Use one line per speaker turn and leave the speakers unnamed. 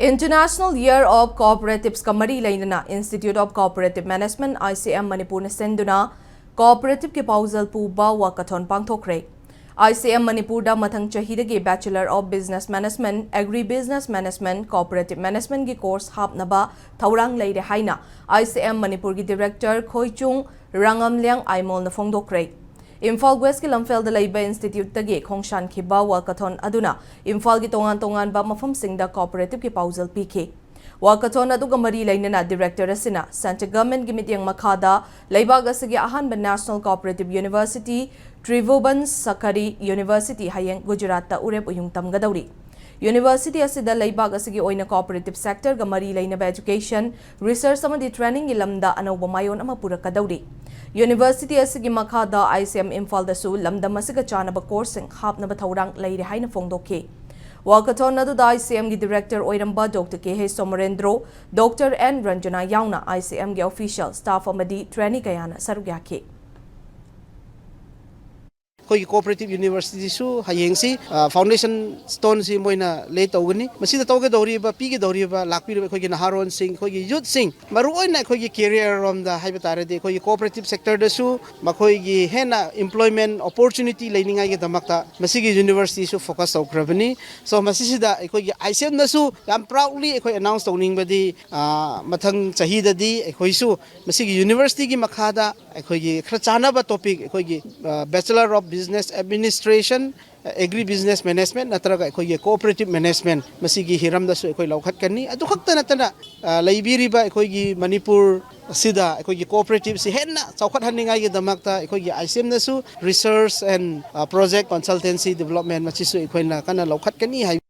International Year of Cooperatives Kamari Lainana Institute of Cooperative Management ICM Manipur Senduna Cooperative ki Pausal Puba Wakathon Pangthokre ICM Manipur da Mathang Chahidagi Bachelor of Business Management Agri-Business Management Cooperative Management ki course hapnaba Thaurang Leide Haina ICM Manipur ki Director Khoichung Rangamliang Aimol na Phongdokre Imphal West ki Lamphel da Labor Institute tagi Khongshan Khiba Wakathon aduna Imphal ki tongan ba mafam singda cooperative ki pausal PK Wakathon aduga mari lainana Director asina Central Government gi mityang makhada Laibag asigi ahanba National Cooperative University Tribhuvan Sakari University hayeng Gujarat ta urep uyung tamgadauri University asida Laibag asigi oina cooperative sector ga mari lainaba education research amadi training gi lamda anauba mayon ama purakadauri University asigi makhada ICM Imphal dasu lamdam asiga chanaba course hapnaba thaurang leire haina phongdokhe Wakathon aduda ICM gi Director oiramba Dr. K.H. Somarendro Dr. N. Ranjana yauna ICM gi official staff amadi trainee kayana sarugyakhe
Koi cooperative university su hayengsi foundation stone si moina le tawgani masida tawge dori ba pi ge dori ba lakpi re khoi gi naharon sing khoi gi youth sing maru oina khoi gi career rom da haiba tare de khoi cooperative sector da su makhoi gi hena employment opportunity leininga ge damakta masigi university su focus tawkrabani so masisida khoi gi ICM da su yam proudly khoi announce tawning badi mathang chahi da di khoi su masigi university gi makhada khoi gi khra chana ba topic khoi gi bachelor of Business Administration, Agri-Business Management, natraga khoi cooperative management masigi hiram da su khoi laukhat kani adu khakta natana laibiri ba khoi gi Manipur sida khoi cooperative si henna chawkhat haninga gi damakta khoi ICM na su research and project consultancy development machi su khoi na kana laukhat kani